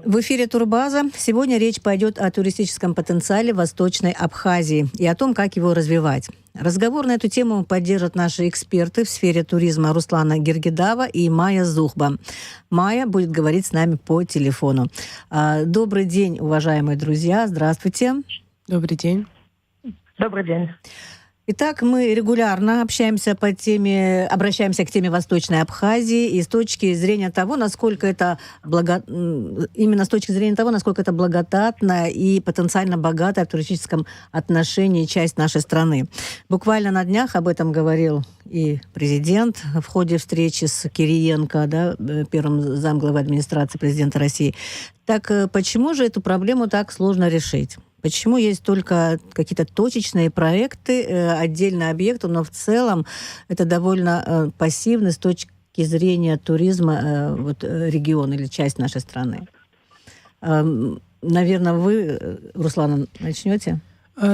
В эфире Турбаза. Сегодня речь пойдет о туристическом потенциале Восточной Абхазии и о том, как его развивать. Разговор на эту тему поддержат наши эксперты в сфере туризма Руслана Гергидава и Майя Зухба. Майя будет говорить с нами по телефону. Добрый день, уважаемые друзья. Здравствуйте. Добрый день. Добрый день. Итак, мы регулярно обращаемся к теме Восточной Абхазии и с точки зрения того, насколько это именно с точки зрения того, насколько это благодатная и потенциально богатая в туристическом отношении часть нашей страны. Буквально на днях об этом говорил и президент в ходе встречи с Кириенко, первым замглавы администрации президента России. Так почему же эту проблему так сложно решить? Почему есть только какие-то точечные проекты, отдельные объекты, но в целом это довольно пассивный с точки зрения туризма регион или часть нашей страны? Наверное, вы, Руслан, начнете?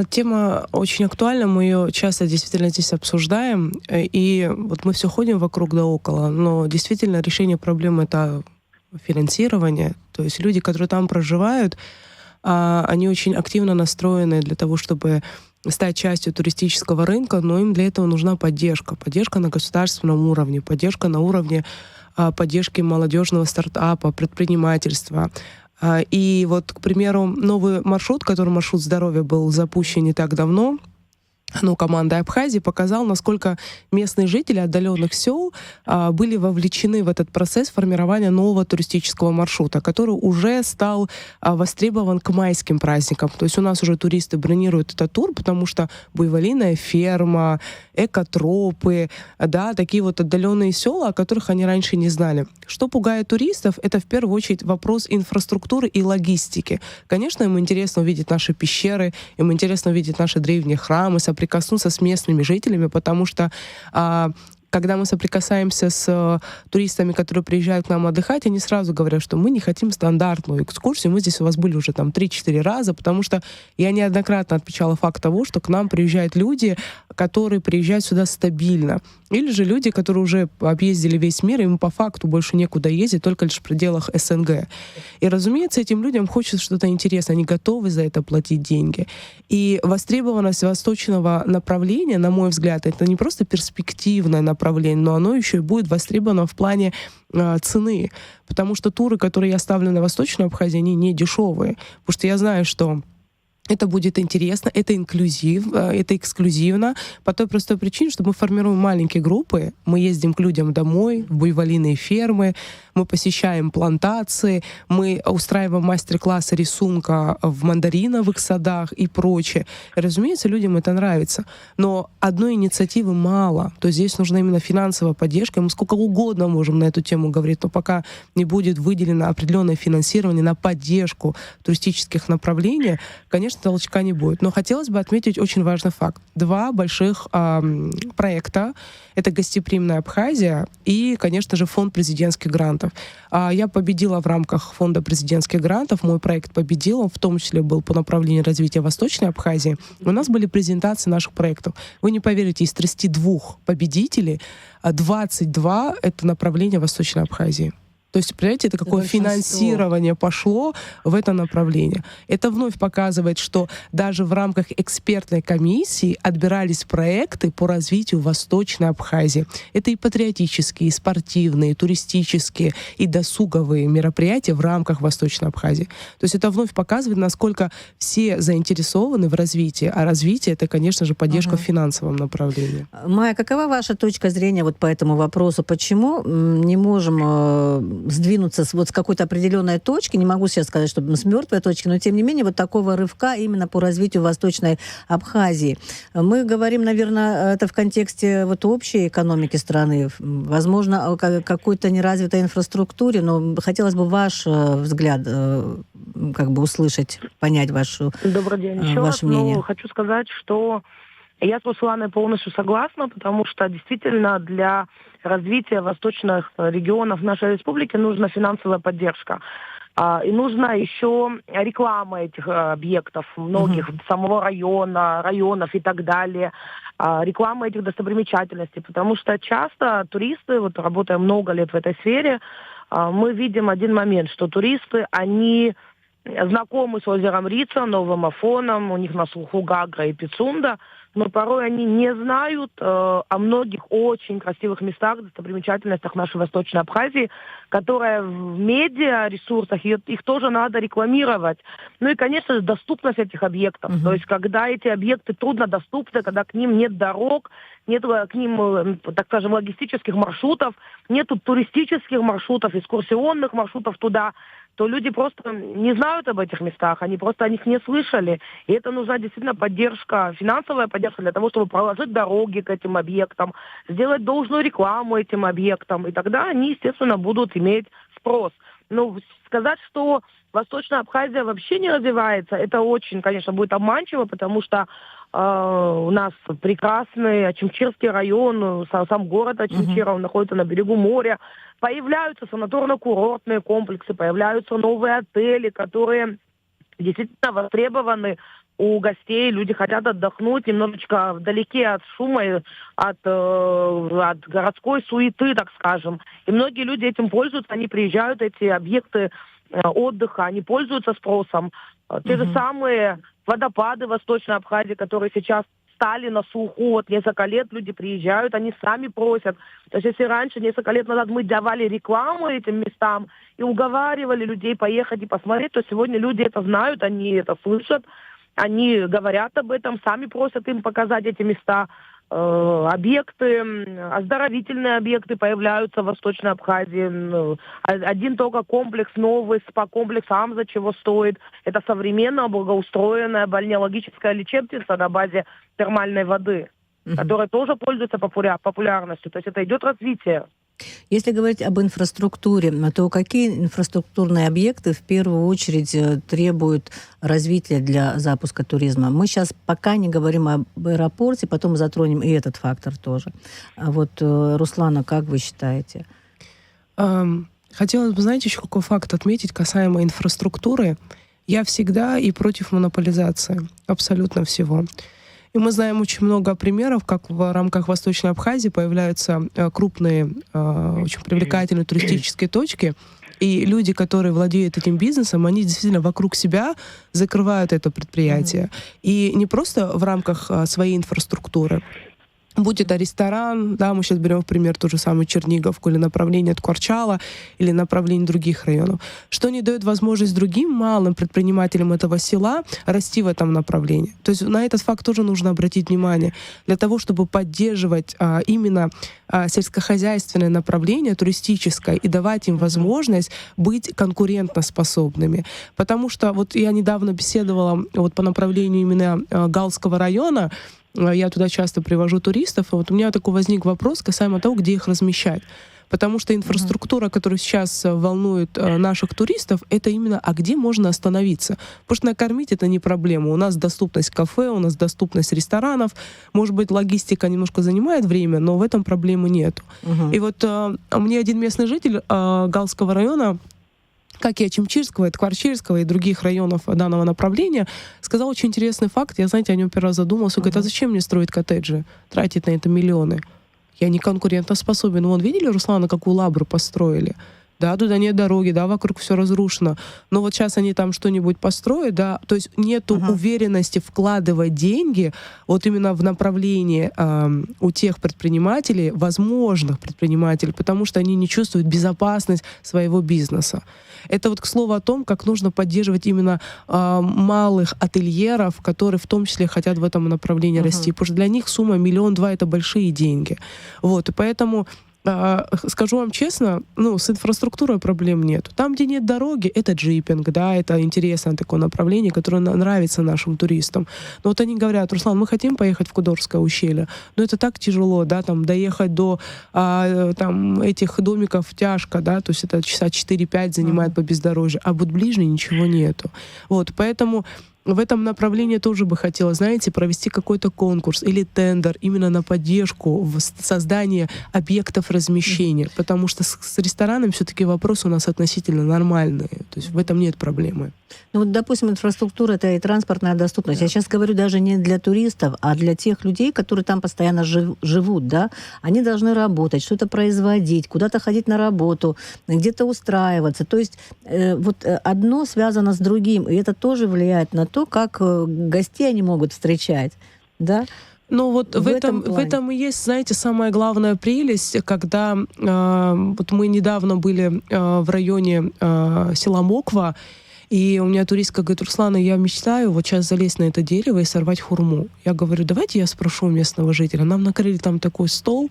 Тема очень актуальна, мы ее часто действительно здесь обсуждаем, и вот мы все ходим вокруг да около, но действительно решение проблемы — это финансирование, то есть люди, которые там проживают, они очень активно настроены для того, чтобы стать частью туристического рынка, но им для этого нужна поддержка. Поддержка на государственном уровне, поддержка на уровне поддержки молодежного стартапа, предпринимательства. И вот, к примеру, новый маршрут, маршрут здоровья, был запущен не так давно, командой Абхазии, показал, насколько местные жители отдаленных сел были вовлечены в этот процесс формирования нового туристического маршрута, который уже стал востребован к майским праздникам. То есть у нас уже туристы бронируют этот тур, потому что буйволиная ферма, экотропы, такие вот отдаленные села, о которых они раньше не знали. Что пугает туристов, это в первую очередь вопрос инфраструктуры и логистики. Конечно, им интересно увидеть наши пещеры, им интересно увидеть наши древние храмы, соприкоснуться с местными жителями, потому что когда мы соприкасаемся с туристами, которые приезжают к нам отдыхать, они сразу говорят, что мы не хотим стандартную экскурсию, мы здесь у вас были уже 3-4 раза, потому что я неоднократно отмечала факт того, что к нам приезжают люди, которые приезжают сюда стабильно. Или же люди, которые уже объездили весь мир, им по факту больше некуда ездить, только лишь в пределах СНГ. И, разумеется, этим людям хочется что-то интересное, они готовы за это платить деньги. И востребованность восточного направления, на мой взгляд, это не просто перспективное направление, но оно еще и будет востребовано в плане цены. Потому что туры, которые я ставлю на Восточную Абхазию, они не дешевые. Потому что я знаю, что это будет интересно, это эксклюзивно, по той простой причине, что мы формируем маленькие группы, мы ездим к людям домой, в буйволиные фермы, мы посещаем плантации, мы устраиваем мастер-классы рисунка в мандариновых садах и прочее. И, разумеется, людям это нравится. Но одной инициативы мало. То есть здесь нужна именно финансовая поддержка. И мы сколько угодно можем на эту тему говорить, но пока не будет выделено определенное финансирование на поддержку туристических направлений, конечно, толчка не будет. Но хотелось бы отметить очень важный факт. 2 больших проекта. Это «Гостеприимная Абхазия» и, конечно же, фонд президентских грантов. Я победила в рамках фонда президентских грантов. Мой проект победил. Он в том числе был по направлению развития Восточной Абхазии. У нас были презентации наших проектов. Вы не поверите, из 32 победителей 22 — это направление Восточной Абхазии. То есть, представляете, это какое финансирование пошло в это направление. Это вновь показывает, что даже в рамках экспертной комиссии отбирались проекты по развитию Восточной Абхазии. Это и патриотические, и спортивные, и туристические, и досуговые мероприятия в рамках Восточной Абхазии. То есть это вновь показывает, насколько все заинтересованы в развитии. А развитие — это, конечно же, поддержка в финансовом направлении. Майя, какова ваша точка зрения по этому вопросу? Почему не можем сдвинуться с какой-то определенной точки, не могу сейчас сказать, чтобы с мертвой точки, но тем не менее такого рывка именно по развитию Восточной Абхазии? Мы говорим, наверное, это в контексте общей экономики страны, возможно, о какой-то неразвитой инфраструктуре, но хотелось бы ваш взгляд услышать, понять ваше мнение. Добрый день еще раз. Хочу сказать, что я с Русланой полностью согласна, потому что действительно для развития восточных регионов нашей республики нужна финансовая поддержка. И нужна еще реклама этих объектов, многих, самого района, районов и так далее, реклама этих достопримечательностей, потому что часто туристы, работая много лет в этой сфере, мы видим один момент, что туристы, они знакомы с озером Рица, Новым Афоном, у них на слуху Гагра и Пицунда, но порой они не знают о многих очень красивых местах, достопримечательностях нашей Восточной Абхазии, которые в медиаресурсах, их тоже надо рекламировать. Ну и, конечно же, доступность этих объектов. То есть, когда эти объекты труднодоступны, когда к ним нет дорог, нет к ним, так скажем, логистических маршрутов, нету туристических маршрутов, экскурсионных маршрутов туда, то люди просто не знают об этих местах, они просто о них не слышали. И это нужна действительно поддержка, финансовая поддержка для того, чтобы проложить дороги к этим объектам, сделать должную рекламу этим объектам, и тогда они, естественно, будут иметь спрос. Ну, сказать, что Восточная Абхазия вообще не развивается, это очень, конечно, будет обманчиво, потому что у нас прекрасный Очимчирский район, сам город Очимчира, он находится на берегу моря. Появляются санаторно-курортные комплексы, появляются новые отели, которые действительно востребованы у гостей. Люди хотят отдохнуть немножечко вдалеке от шума, от городской суеты, так скажем. И многие люди этим пользуются, они приезжают, эти объекты отдыха, они пользуются спросом. Те же самые водопады Восточной Абхазии, которые сейчас стали на слуху, вот несколько лет люди приезжают, они сами просят. То есть если раньше, несколько лет назад, мы давали рекламу этим местам и уговаривали людей поехать и посмотреть, то сегодня люди это знают, они это слышат, они говорят об этом, сами просят им показать эти места. Объекты, оздоровительные объекты появляются в Восточной Абхазии. Один только комплекс новый, спа-комплекс Амза, чего стоит. Это современная, благоустроенная бальнеологическая лечебница на базе термальной воды, которая тоже пользуется популярностью. То есть это идет развитие. Если говорить об инфраструктуре, то какие инфраструктурные объекты в первую очередь требуют развития для запуска туризма? Мы сейчас пока не говорим об аэропорте, потом затронем и этот фактор тоже. А вот, Руслана, как вы считаете? Хотелось бы, знаете, еще какой факт отметить касаемо инфраструктуры. Я всегда и против монополизации абсолютно всего. И мы знаем очень много примеров, как в рамках Восточной Абхазии появляются крупные, очень привлекательные туристические точки, и люди, которые владеют этим бизнесом, они действительно вокруг себя закрывают это предприятие. И не просто в рамках своей инфраструктуры. Будь это ресторан, да, мы сейчас берем в пример ту же самую Черниговку или направление от Корчала, или направление других районов, что не дает возможность другим малым предпринимателям этого села расти в этом направлении. То есть на этот факт тоже нужно обратить внимание. Для того, чтобы поддерживать именно сельскохозяйственное направление, туристическое, и давать им возможность быть конкурентоспособными. Потому что вот я недавно беседовала вот по направлению именно Галского района, я туда часто привожу туристов, и вот у меня такой возник вопрос касаемо того, где их размещать. Потому что инфраструктура, которая сейчас волнует наших туристов, это именно, а где можно остановиться. Потому что накормить это не проблема. У нас доступность кафе, у нас доступность ресторанов. Может быть, логистика немножко занимает время, но в этом проблемы нет. И вот мне один местный житель Галского района, как и Очимчирского, и Ткварчирского, и других районов данного направления, сказал очень интересный факт. Я, знаете, о нем первый раз задумался. Говорит, а зачем мне строить коттеджи, тратить на это миллионы? Я не конкурентоспособен. Вон, видели, Руслана, какую Лабру построили? Да, туда нет дороги, да, вокруг все разрушено. Но вот сейчас они там что-нибудь построят, да, то есть нету уверенности вкладывать деньги вот именно в направлении у тех предпринимателей, возможных предпринимателей, потому что они не чувствуют безопасность своего бизнеса. Это вот к слову о том, как нужно поддерживать именно малых ательеров, которые в том числе хотят в этом направлении расти, потому что для них сумма 1-2 миллиона — это большие деньги. Вот, и поэтому скажу вам честно, с инфраструктурой проблем нет. Там, где нет дороги, это джипинг, да, это интересное такое направление, которое нравится нашим туристам. Но вот они говорят: Руслан, мы хотим поехать в Кудорское ущелье, но это так тяжело, да, там доехать до там этих домиков тяжко, да, то есть это часа 4-5 занимает по бездорожью, а вот ближе ничего нету. Вот, поэтому в этом направлении тоже бы хотела, знаете, провести какой-то конкурс или тендер именно на поддержку в создании объектов размещения, потому что с ресторанами все-таки вопросы у нас относительно нормальные, то есть в этом нет проблемы. Ну вот, допустим, инфраструктура, это и транспортная доступность. Да. Я сейчас говорю даже не для туристов, а для тех людей, которые там постоянно живут, да. Они должны работать, что-то производить, куда-то ходить на работу, где-то устраиваться. То есть одно связано с другим, и это тоже влияет на то, как гостей они могут встречать, да. Ну вот в плане. этом и есть, знаете, самая главная прелесть, когда вот мы недавно были в районе села Моква, и у меня туристка говорит: Руслана, я мечтаю вот сейчас залезть на это дерево и сорвать хурму. Я говорю: давайте я спрошу местного жителя. Нам накрыли там такой стол.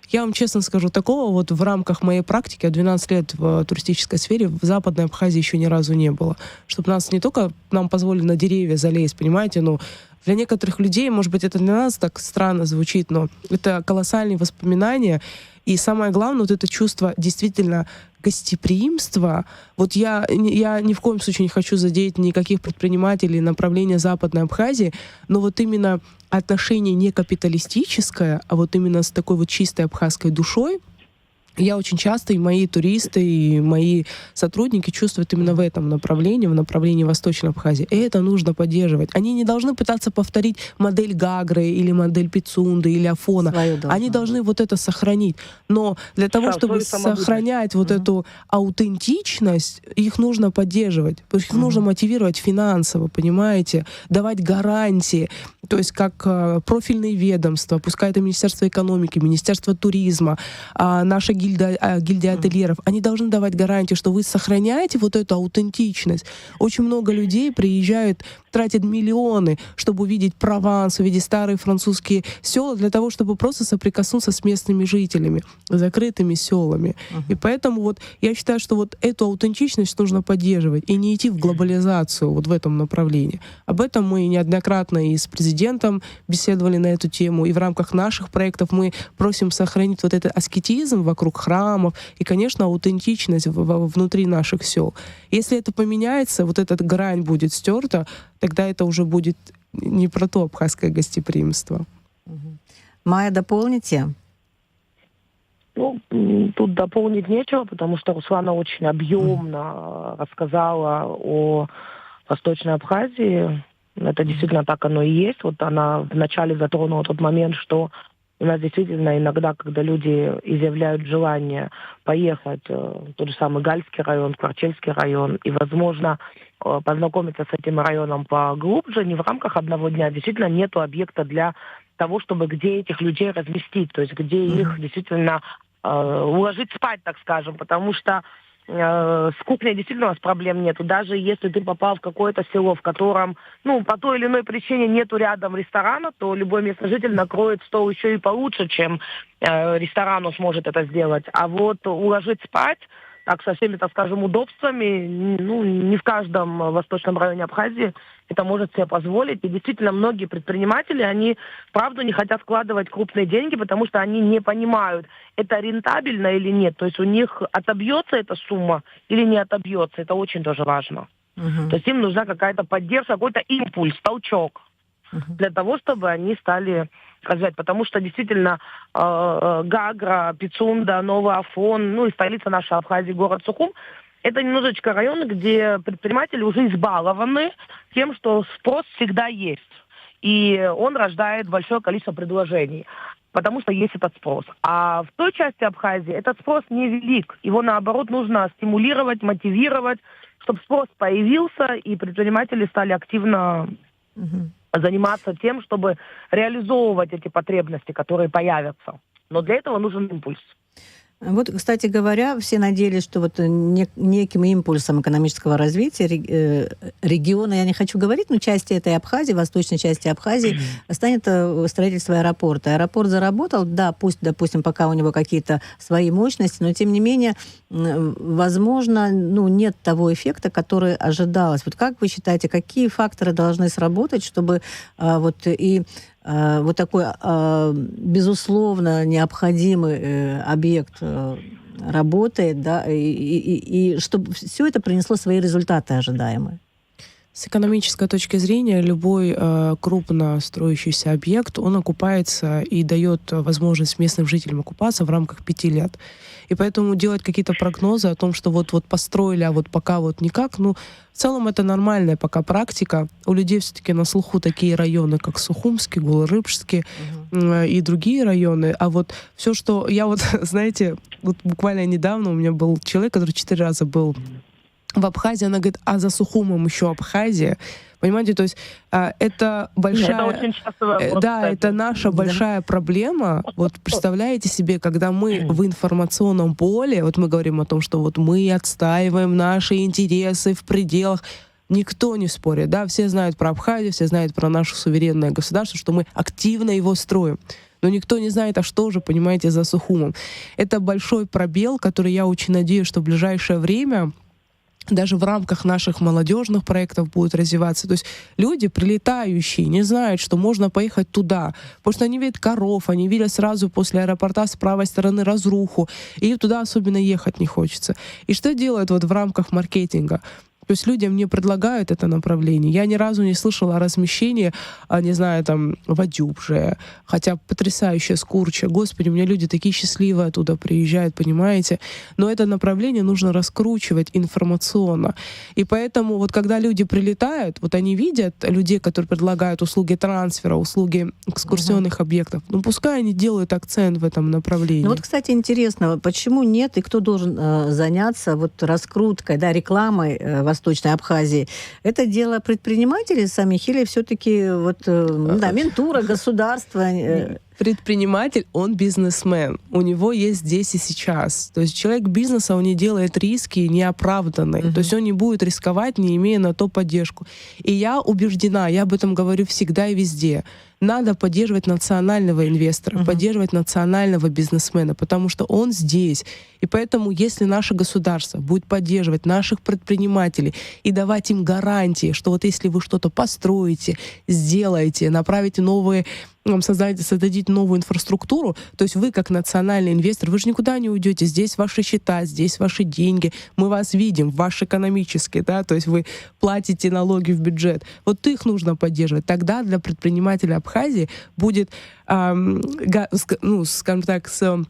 Я вам честно скажу, такого вот в рамках моей практики, 12 лет в туристической сфере, в Западной Абхазии еще ни разу не было. Чтобы нас не только нам позволили на деревья залезть, понимаете, но для некоторых людей, может быть, это для нас так странно звучит, но это колоссальные воспоминания. И самое главное, вот это чувство действительно гостеприимства. Вот я ни в коем случае не хочу задеть никаких предпринимателей направления Западной Абхазии, но вот именно отношение не капиталистическое, а вот именно с такой вот чистой абхазской душой, я очень часто, и мои туристы, и мои сотрудники чувствуют именно в этом направлении, в направлении Восточной Абхазии. И это нужно поддерживать. Они не должны пытаться повторить модель Гагры или модель Пицунды или Афона. Они должны вот это сохранить. Но для того, чтобы сохранять вот эту аутентичность, их нужно поддерживать. Их нужно мотивировать финансово, понимаете? Давать гарантии. То есть как профильные ведомства, пускай это Министерство экономики, Министерство туризма, наша гильдия ательеров, они должны давать гарантию, что вы сохраняете вот эту аутентичность. Очень много людей приезжают, тратят миллионы, чтобы увидеть Прованс, увидеть старые французские села, для того, чтобы просто соприкоснуться с местными жителями, закрытыми селами. И поэтому вот я считаю, что вот эту аутентичность нужно поддерживать и не идти в глобализацию вот в этом направлении. Об этом мы неоднократно и с президентом беседовали на эту тему, и в рамках наших проектов мы просим сохранить вот этот аскетизм вокруг храмов и, конечно, аутентичность внутри наших сел. Если это поменяется, вот эта грань будет стерта, тогда это уже будет не про то абхазское гостеприимство. Майя, дополните? Ну, тут дополнить нечего, потому что Руслана очень объемно рассказала о Восточной Абхазии. Это действительно так оно и есть. Вот она вначале затронула тот момент, что у нас действительно иногда, когда люди изъявляют желание поехать в тот же самый Гальский район, Кварчельский район, и, возможно, познакомиться с этим районом поглубже, не в рамках одного дня, действительно нету объекта для того, чтобы где этих людей разместить, то есть где их действительно уложить спать, так скажем, потому что с кухней действительно у нас проблем нету. Даже если ты попал в какое-то село, в котором, по той или иной причине нету рядом ресторана, то любой местный житель накроет стол еще и получше, чем ресторан сможет это сделать. А вот уложить спать, так со всеми, так скажем, удобствами, не в каждом восточном районе Абхазии это может себе позволить. И действительно, многие предприниматели, они вправду не хотят вкладывать крупные деньги, потому что они не понимают, это рентабельно или нет. То есть у них отобьется эта сумма или не отобьется. Это очень тоже важно. То есть им нужна какая-то поддержка, какой-то импульс, толчок для того, чтобы они стали развивать. Потому что действительно Гагра, Пицунда, Новый Афон, и столица нашей Абхазии, город Сухум, это немножечко районы, где предприниматели уже избалованы тем, что спрос всегда есть. И он рождает большое количество предложений, потому что есть этот спрос. А в той части Абхазии этот спрос невелик. Его, наоборот, нужно стимулировать, мотивировать, чтобы спрос появился, и предприниматели стали активно заниматься тем, чтобы реализовывать эти потребности, которые появятся. Но для этого нужен импульс. Вот, кстати говоря, все надеялись, что вот неким импульсом экономического развития региона, я не хочу говорить, но части этой Абхазии, восточной части Абхазии, станет строительство аэропорта. Аэропорт заработал, да, пусть, допустим, пока у него какие-то свои мощности, но тем не менее, возможно, нет того эффекта, который ожидалось. Вот как вы считаете, какие факторы должны сработать, чтобы вот такой, безусловно, необходимый объект работает, да, и чтобы все это принесло свои результаты ожидаемые? С экономической точки зрения любой крупно строящийся объект, он окупается и дает возможность местным жителям окупаться в рамках 5 лет. И поэтому делать какие-то прогнозы о том, что вот построили, а вот пока вот никак, ну, в целом это нормальная пока практика. У людей все-таки на слуху такие районы, как Сухумский, Гулрыбский и другие районы. А вот все, что я вот, знаете, вот буквально недавно у меня был человек, который 4 раза был в Абхазии, она говорит, а за Сухумом еще Абхазия. Понимаете, то есть это большая... Это очень часто вопрос, да, кстати. это наша большая проблема. Вот представляете себе, когда мы в информационном поле, вот мы говорим о том, что вот мы отстаиваем наши интересы в пределах, никто не спорит, да, все знают про Абхазию, все знают про наше суверенное государство, что мы активно его строим. Но никто не знает, а что же, понимаете, за Сухумом. Это большой пробел, который я очень надеюсь, что в ближайшее время даже в рамках наших молодежных проектов будет развиваться. То есть люди, прилетающие, не знают, что можно поехать туда, потому что они видят коров, они видят сразу после аэропорта с правой стороны разруху, и туда особенно ехать не хочется. И что делают вот в рамках маркетинга? То есть людям не предлагают это направление. Я ни разу не слышала о размещении, не знаю, там, в Адюбже, хотя потрясающая Скурча. Господи, у меня люди такие счастливые оттуда приезжают, понимаете? Но это направление нужно раскручивать информационно. И поэтому вот когда люди прилетают, вот они видят людей, которые предлагают услуги трансфера, услуги экскурсионных объектов, ну пускай они делают акцент в этом направлении. Ну вот, кстати, интересно, почему нет и кто должен заняться вот раскруткой, да, рекламой Восточной Абхазии? Это дело предпринимателей самих или все-таки вот, да, ментура, государство? Предприниматель, он бизнесмен. У него есть здесь и сейчас. То есть человек бизнеса, он не делает риски неоправданные. То есть он не будет рисковать, не имея на то поддержку. И я убеждена, я об этом говорю всегда и везде. Надо поддерживать национального инвестора, поддерживать национального бизнесмена, потому что он здесь. И поэтому, если наше государство будет поддерживать наших предпринимателей и давать им гарантии, что вот если вы что-то построите, сделаете, направите новые, создадите новую инфраструктуру, то есть вы как национальный инвестор, вы же никуда не уйдете. Здесь ваши счета, здесь ваши деньги. Мы вас видим, ваш экономический, да, то есть вы платите налоги в бюджет. Вот их нужно поддерживать. Тогда для предпринимателя Абхазии будет, скажем так, с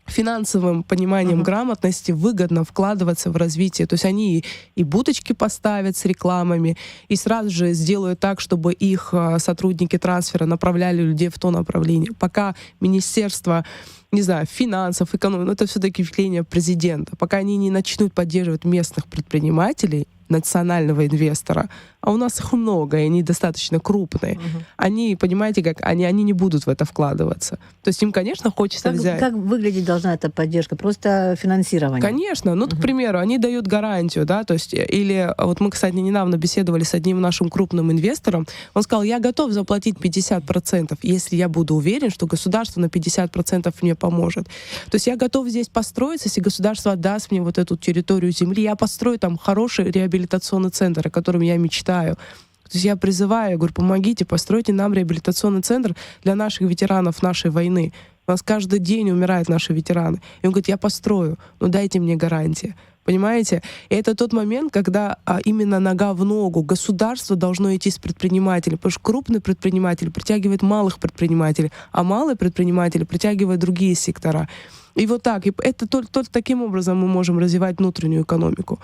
финансовым пониманием грамотности выгодно вкладываться в развитие. То есть они и будочки поставят с рекламами, и сразу же сделают так, чтобы их сотрудники трансфера направляли людей в то направление. Пока Министерство, не знаю, финансов, экономики, но это все-таки явление президента, пока они не начнут поддерживать местных предпринимателей, национального инвестора, а у нас их много, и они достаточно крупные, они, понимаете, как они не будут в это вкладываться. То есть им, конечно, хочется взять. Как выглядеть должна эта поддержка? Просто финансирование? Конечно. Ну, к примеру, они дают гарантию, да, то есть, или вот мы, кстати, недавно беседовали с одним нашим крупным инвестором, он сказал, я готов заплатить 50%, если я буду уверен, что государство на 50% мне поможет. То есть я готов здесь построиться, если государство отдаст мне вот эту территорию земли, я построю там хороший реабилитационный центр, о котором я мечтаю. То есть я призываю, я говорю, помогите, постройте нам реабилитационный центр для наших ветеранов нашей войны. У нас каждый день умирают наши ветераны. И он говорит, я построю, но дайте мне гарантии. Понимаете? И это тот момент, когда именно нога в ногу. Государство должно идти с предпринимателем, потому что крупный предприниматель притягивает малых предпринимателей, а малые предприниматели притягивают другие сектора. И вот так. И это только таким образом мы можем развивать внутреннюю экономику.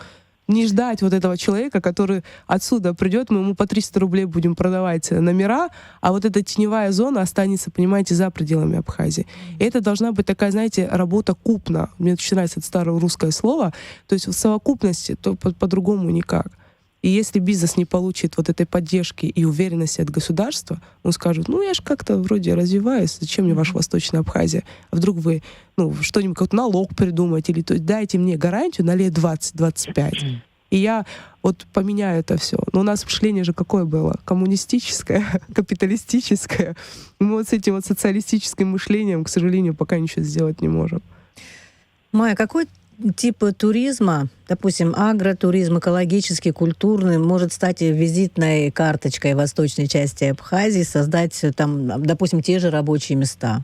Не ждать вот этого человека, который отсюда придет, мы ему по 300 рублей будем продавать номера, а вот эта теневая зона останется, понимаете, за пределами Абхазии. И это должна быть такая, знаете, работа купна. Мне очень нравится это старое русское слово. То есть в совокупности, то по-другому никак. И если бизнес не получит вот этой поддержки и уверенности от государства, он скажет, ну я же как-то вроде развиваюсь, зачем мне ваша Восточная Абхазия? А вдруг вы что-нибудь, какой-то налог придумаете, или то есть дайте мне гарантию на лет 20-25. И я вот поменяю это все. Но у нас мышление же какое было? Коммунистическое, капиталистическое. Мы вот с этим вот социалистическим мышлением, к сожалению, пока ничего сделать не можем. Майя, какой тип туризма, допустим, агротуризм, экологический, культурный, может стать визитной карточкой восточной части Абхазии, создать там, допустим, те же рабочие места?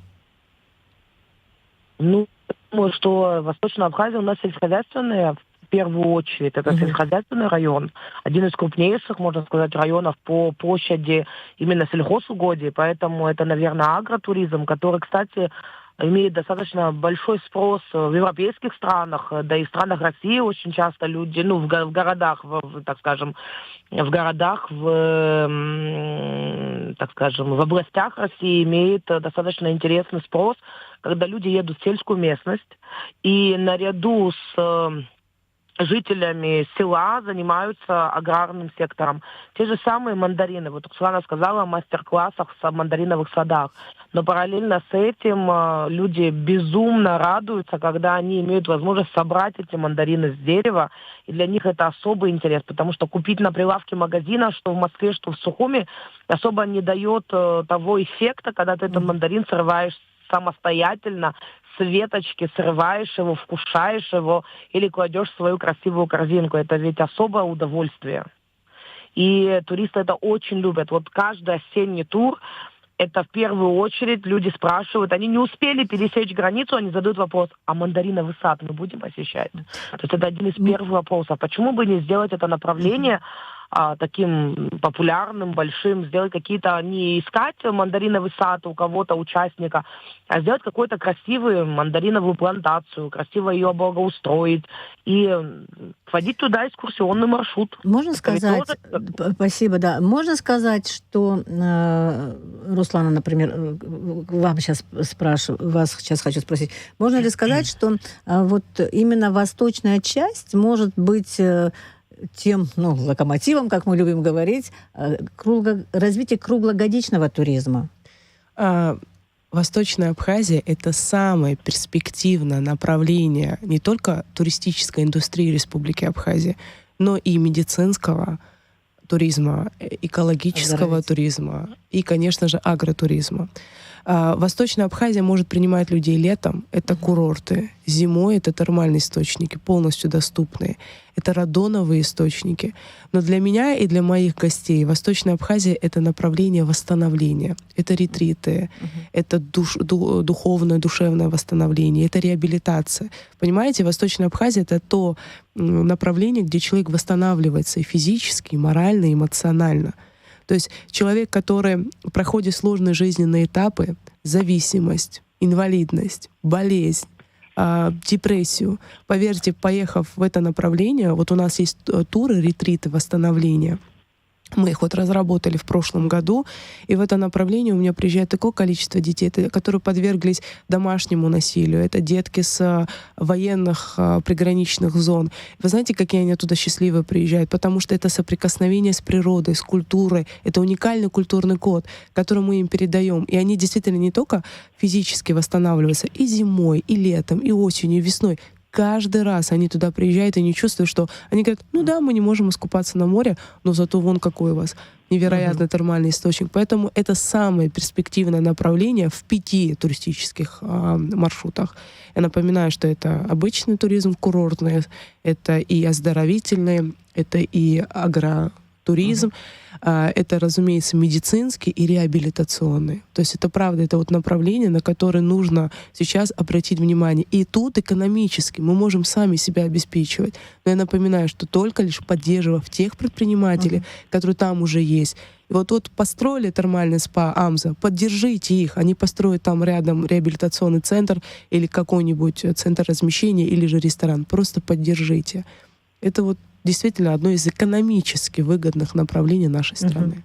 Ну, думаю, что Восточная Абхазия у нас сельскохозяйственная, в первую очередь это сельскохозяйственный район, один из крупнейших, можно сказать, районов по площади именно сельхозугодий, поэтому это, наверное, агротуризм, который, кстати, имеет достаточно большой спрос в европейских странах, да и в странах России очень часто люди, в городах, так скажем, в городах, так скажем, в областях России имеет достаточно интересный спрос, когда люди едут в сельскую местность и наряду с жителями села занимаются аграрным сектором. Те же самые мандарины. Вот Оксана сказала о мастер-классах в мандариновых садах. Но параллельно с этим люди безумно радуются, когда они имеют возможность собрать эти мандарины с дерева. И для них это особый интерес, потому что купить на прилавке магазина, что в Москве, что в Сухуми, особо не дает того эффекта, когда ты этот мандарин срываешь самостоятельно, с веточки срываешь его, вкушаешь его или кладешь в свою красивую корзинку. Это ведь особое удовольствие. И туристы это очень любят. Вот каждый осенний тур, это в первую очередь люди спрашивают, они не успели пересечь границу, они задают вопрос, а мандариновый сад мы будем посещать? То есть это один из первых вопросов. Почему бы не сделать это направление таким популярным, большим, сделать какие-то, не искать мандариновый сад у кого-то, участника, а сделать какую-то красивую мандариновую плантацию, красиво ее благоустроить и вводить туда экскурсионный маршрут. Можно сказать, спасибо, да, можно сказать, что, Руслана, например, вас сейчас хочу спросить, можно ли сказать, что вот именно восточная часть может быть тем, локомотивом, как мы любим говорить, развития круглогодичного туризма? Восточная Абхазия – это самое перспективное направление не только туристической индустрии Республики Абхазия, но и медицинского туризма, экологического туризма и, конечно же, агротуризма. Восточная Абхазия может принимать людей летом. Это курорты. Зимой это термальные источники, полностью доступные. Это радоновые источники. Но для меня и для моих гостей Восточная Абхазия — это направление восстановления. Это ретриты, это духовное, душевное восстановление, это реабилитация. Понимаете, Восточная Абхазия — это то направление, где человек восстанавливается и физически, и морально, и эмоционально. То есть человек, который проходит сложные жизненные этапы, зависимость, инвалидность, болезнь, депрессию, поверьте, поехав в это направление, вот у нас есть туры, ретриты восстановления. Мы их вот разработали в прошлом году, и в это направление у меня приезжает такое количество детей, которые подверглись домашнему насилию. Это детки с военных приграничных зон. Вы знаете, какие они оттуда счастливые приезжают? Потому что это соприкосновение с природой, с культурой. Это уникальный культурный код, который мы им передаем. И они действительно не только физически восстанавливаются и зимой, и летом, и осенью, и весной. Каждый раз они туда приезжают и не чувствуют, что они говорят, мы не можем искупаться на море, но зато вон какой у вас невероятный термальный источник. Поэтому это самое перспективное направление в 5 туристических маршрутах. Я напоминаю, что это обычный туризм курортный, это и оздоровительный, это и агротуризм, это, разумеется, медицинский и реабилитационный. То есть это правда, это вот направление, на которое нужно сейчас обратить внимание. И тут экономически мы можем сами себя обеспечивать. Но я напоминаю, что только лишь поддерживав тех предпринимателей, которые там уже есть. И вот построили термальный спа Амза, поддержите их. Они построят там рядом реабилитационный центр или какой-нибудь центр размещения или же ресторан. Просто поддержите. Это вот действительно одно из экономически выгодных направлений нашей страны.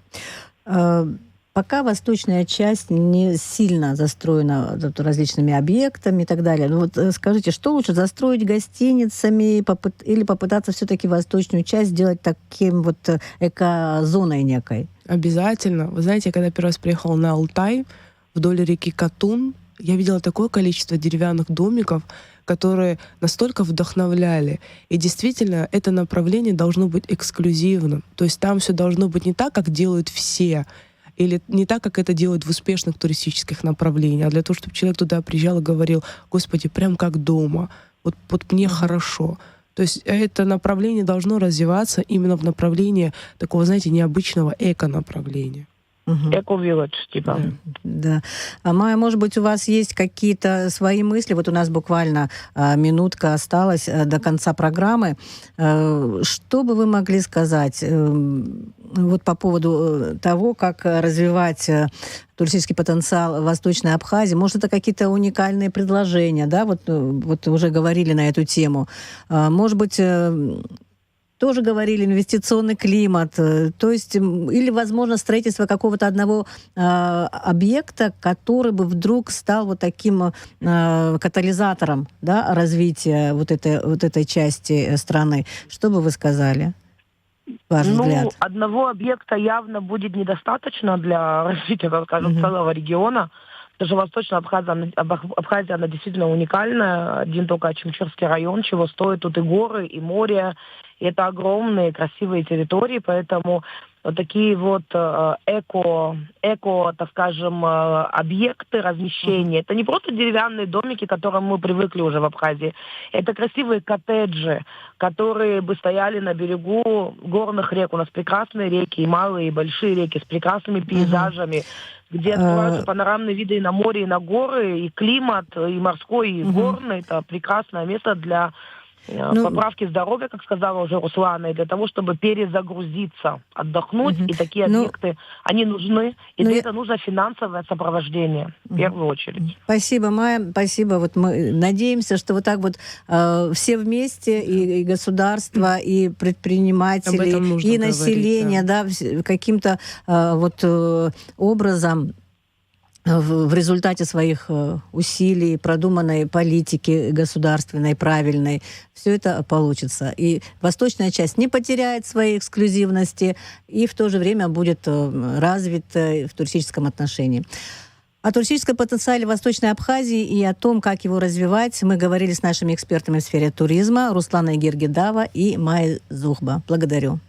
Пока восточная часть не сильно застроена различными объектами и так далее. Но вот скажите, что лучше, застроить гостиницами или попытаться все-таки восточную часть сделать таким вот эко-зоной некой? Обязательно. Вы знаете, я когда первый раз приехала на Алтай, вдоль реки Катун, я видела такое количество деревянных домиков, которые настолько вдохновляли. И действительно, это направление должно быть эксклюзивным. То есть там все должно быть не так, как делают все, или не так, как это делают в успешных туристических направлениях, а для того, чтобы человек туда приезжал и говорил, Господи, прям как дома, вот мне хорошо. То есть это направление должно развиваться именно в направлении такого, знаете, необычного эко-направления. Эко-вилледж, типа. Да. А Майя, может быть, у вас есть какие-то свои мысли? Вот у нас буквально минутка осталась до конца программы. Что бы вы могли сказать вот по поводу того, как развивать туристический потенциал Восточной Абхазии? Может, это какие-то уникальные предложения, да? Вот уже говорили на эту тему. Может быть, тоже говорили инвестиционный климат, то есть или, возможно, строительство какого-то одного объекта, который бы вдруг стал вот таким катализатором, да, развития вот этой части страны. Что бы вы сказали, ваш взгляд? Одного объекта явно будет недостаточно для развития, так скажем, целого региона. Потому что Восточная Абхазия, она действительно уникальная. Один только Ачимчирский район, чего стоит тут и горы, и море. И это огромные, красивые территории, поэтому вот такие вот эко, так скажем, объекты размещения. Это не просто деревянные домики, к которым мы привыкли уже в Абхазии. Это красивые коттеджи, которые бы стояли на берегу горных рек. У нас прекрасные реки, и малые, и большие реки с прекрасными пейзажами, где открываются панорамные виды и на море, и на горы, и климат, и морской, и горный. Это прекрасное место для поправки здоровья, как сказала уже Руслана, и для того, чтобы перезагрузиться, отдохнуть. И такие объекты, они нужны. И для этого нужно финансовое сопровождение, в первую очередь. Спасибо, Майя. Спасибо. Вот мы надеемся, что вот так вот все вместе, и государство, и предприниматели, и население, говорить, каким-то вот образом в результате своих усилий, продуманной политики государственной, правильной, все это получится. И восточная часть не потеряет своей эксклюзивности и в то же время будет развита в туристическом отношении. О туристическом потенциале Восточной Абхазии и о том, как его развивать, мы говорили с нашими экспертами в сфере туризма Русланой Гергидава и Майей Зухба. Благодарю.